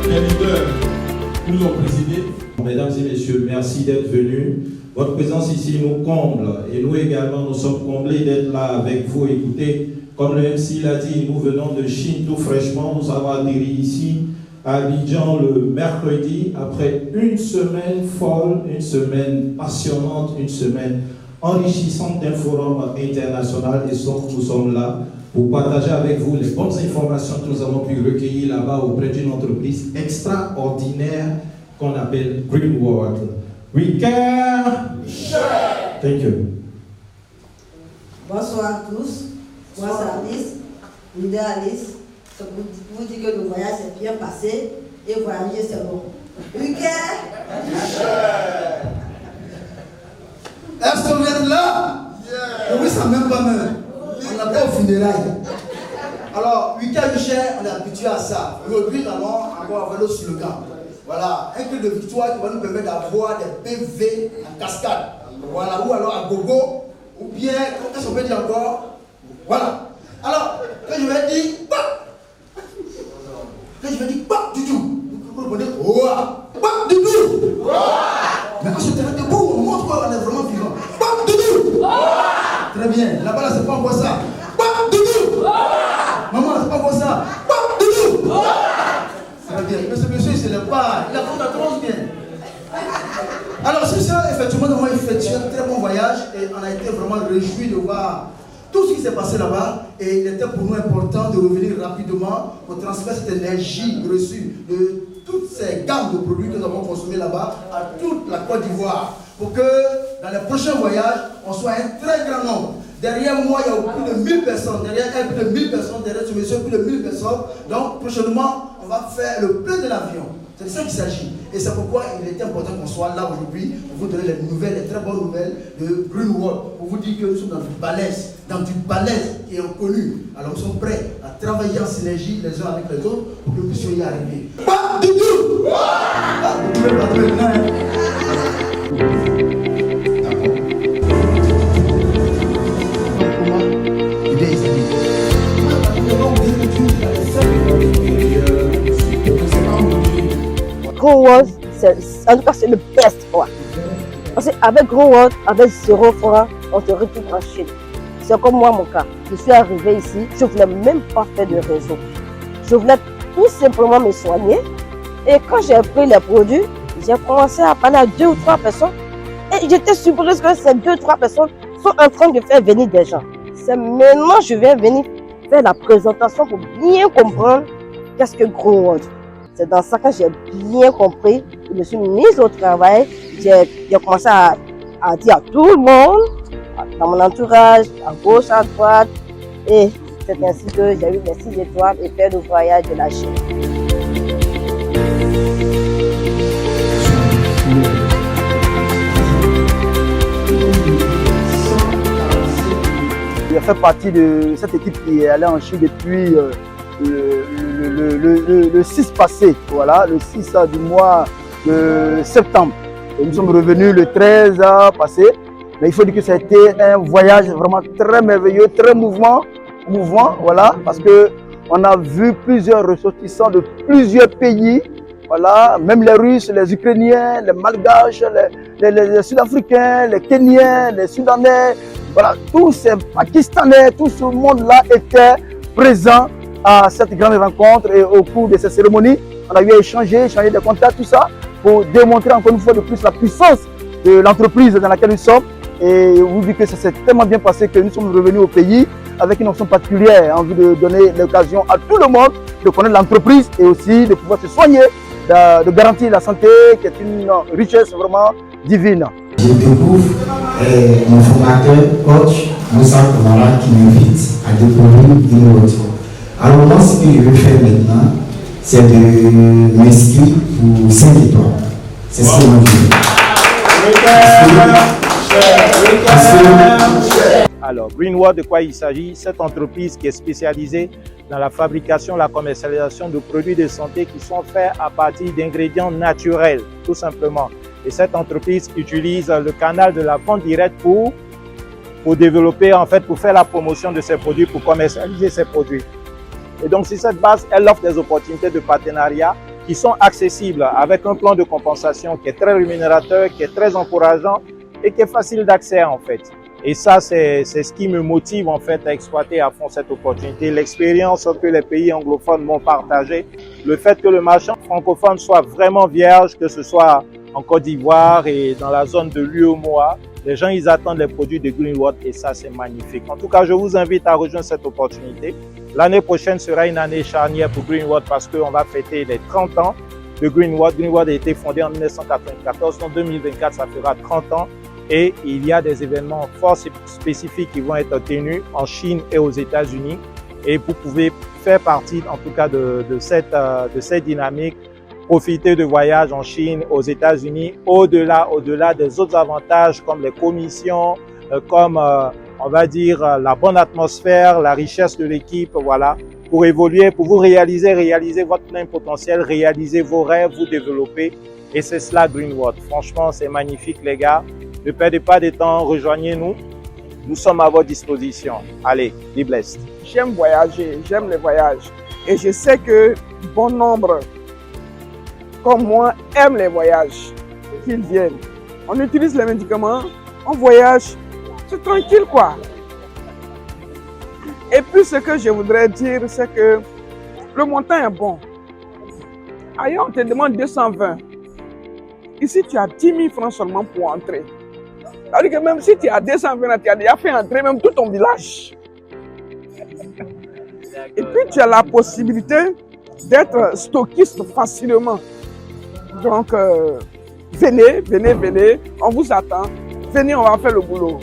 Les leaders nous ont présidé. Mesdames et messieurs, merci d'être venus. Votre présence ici nous comble et nous également nous sommes comblés d'être là avec vous. Écoutez, comme le MC l'a dit, nous venons de Chine tout fraîchement. Nous avons atterri ici à Abidjan le mercredi après une semaine folle, une semaine passionnante, une semaine enrichissante d'un forum international et nous sommes là pour partager avec vous les bonnes informations que nous avons pu recueillir là-bas auprès d'une entreprise extraordinaire qu'on appelle Greenworld. We care. Thank you. Bonsoir à tous. Moi, c'est Alice, leader Alice. C'est pour vous dire que le voyage s'est bien passé et voyager c'est bon. We care. Est-ce que vous êtes là? Oui, ça même pas même. On n'a pas au funérailles. Alors, week-end cher, on est habitué à ça. Aujourd'hui, nous allons encore avoir le slogan. Voilà, un cri de victoire qui va nous permettre d'avoir des PV en cascade. Voilà, ou alors à gogo, ou bien, qu'est-ce qu'on peut dire encore? Voilà. Alors, quand je vais dire, du tout, vous répondez, du tout. Mais quand je te mets debout, on montre qu'on est vraiment vivant. Du tout. Très bien, là-bas, là, c'est pas encore ça. Du tout. Maman, c'est pas encore ça. Du tout. Très bien, mais ce monsieur, il se lève pas, il a fait la tronche bien. Alors, c'est ça, effectivement, nous avons effectué un très bon voyage et on a été vraiment réjouis de voir tout ce qui s'est passé là-bas. Et il était pour nous important de revenir rapidement pour transmettre cette énergie reçue de toutes ces gammes de produits que nous avons consommés là-bas à toute la Côte d'Ivoire. Pour que dans les prochains voyages, on soit un très grand nombre. Derrière moi, il y a plus de 1000 personnes. Derrière elle, plus de 1000 personnes. Derrière ce monsieur, plus de 1000 personnes. Donc, prochainement, on va faire le plein de l'avion. C'est de ça qu'il s'agit. Et c'est pourquoi il était important qu'on soit là aujourd'hui pour vous donner les nouvelles, les très bonnes nouvelles de Greenworld. Pour vous dire que nous sommes dans du balèze qui est inconnu. Alors nous sommes prêts à travailler en synergie les uns avec les autres pour que nous puissions y arriver. Pas du tout! Vous pouvez pas maintenant, hein? Greenworld, en tout cas, c'est le best, quoi. Parce qu'avec Greenworld, avec 0 francs, on se retrouve en Chine. C'est comme moi, mon cas. Je suis arrivée ici, je ne voulais même pas faire de réseau. Je voulais tout simplement me soigner. Et quand j'ai pris les produits, j'ai commencé à parler à 2 ou 3 personnes. Et j'étais surprise que ces 2 ou 3 personnes sont en train de faire venir des gens. C'est maintenant que je vais venir faire la présentation pour bien comprendre qu'est-ce que Greenworld. C'est dans ça que j'ai bien compris. Je me suis mise au travail. J'ai commencé à dire à tout le monde, dans mon entourage, à gauche, à droite. Et c'est ainsi que j'ai eu les 6 étoiles et fait le voyage de la Chine. Il a fait partie de cette équipe qui est allée en Chine depuis le 6 passé, voilà, le 6 du mois de septembre. Et nous sommes revenus le 13 passé. Mais il faut dire que ça a été un voyage vraiment très merveilleux, très mouvant, voilà, parce que on a vu plusieurs ressortissants de plusieurs pays, voilà, même les Russes, les Ukrainiens, les Malgaches, les Sud-Africains, les Kenyans, les Soudanais, voilà, tous ces Pakistanais, tout ce monde-là était présent à cette grande rencontre et au cours de cette cérémonie, on a eu à échanger des contacts, tout ça, pour démontrer encore une fois de plus la puissance de l'entreprise dans laquelle nous sommes. Et vous dites que ça s'est tellement bien passé que nous sommes revenus au pays avec une option particulière, en vue de donner l'occasion à tout le monde de connaître l'entreprise et aussi de pouvoir se soigner, de garantir la santé qui est une richesse vraiment divine. Je découvre mon formateur, coach Moussa Kamara, qui m'invite à découvrir Greenworld. Alors moi, ce que je vais faire maintenant, c'est de m'inscrire pour 5 étoiles. C'est ce que je veux. Alors, Greenworld, de quoi il s'agit? Cette entreprise qui est spécialisée dans la fabrication, la commercialisation de produits de santé qui sont faits à partir d'ingrédients naturels, tout simplement. Et cette entreprise utilise le canal de la vente directe pour pour développer, en fait, pour faire la promotion de ses produits, pour commercialiser ses produits. Et donc, sur cette base, elle offre des opportunités de partenariat qui sont accessibles avec un plan de compensation qui est très rémunérateur, qui est très encourageant et qui est facile d'accès, en fait. Et ça, c'est ce qui me motive, en fait, à exploiter à fond cette opportunité. L'expérience que les pays anglophones m'ont partagée, le fait que le marché francophone soit vraiment vierge, que ce soit en Côte d'Ivoire et dans la zone de l'UEMOA, les gens, ils attendent les produits de Greenwatt et ça, c'est magnifique. En tout cas, je vous invite à rejoindre cette opportunité. L'année prochaine sera une année charnière pour Greenwatt parce qu'on va fêter les 30 ans de Greenwatt. Greenwatt a été fondé en 1994. En 2024, ça fera 30 ans. Et il y a des événements forts spécifiques qui vont être tenus en Chine et aux États-Unis. Et vous pouvez faire partie, en tout cas, de cette dynamique. Profiter de voyages en Chine, aux États-Unis, au-delà des autres avantages comme les commissions, comme on va dire la bonne atmosphère, la richesse de l'équipe, voilà, pour évoluer, pour vous réaliser votre plein potentiel, réaliser vos rêves, vous développer. Et c'est cela Greenwatt. Franchement, c'est magnifique les gars. Ne perdez pas de temps, rejoignez-nous. Nous sommes à votre disposition. Allez, be blessed. J'aime voyager, j'aime les voyages. Et je sais que bon nombre comme moi, aiment les voyages, qu'ils viennent. On utilise les médicaments, on voyage, c'est tranquille quoi. Et puis ce que je voudrais dire, c'est que le montant est bon. Ailleurs, on te demande 220. Ici, tu as 10 000 francs seulement pour entrer. C'est-à-dire que même si tu as 220, tu as déjà fait entrer même tout ton village. Et puis, tu as la possibilité d'être stockiste facilement. Donc, venez, on vous attend. Venez, on va faire le boulot.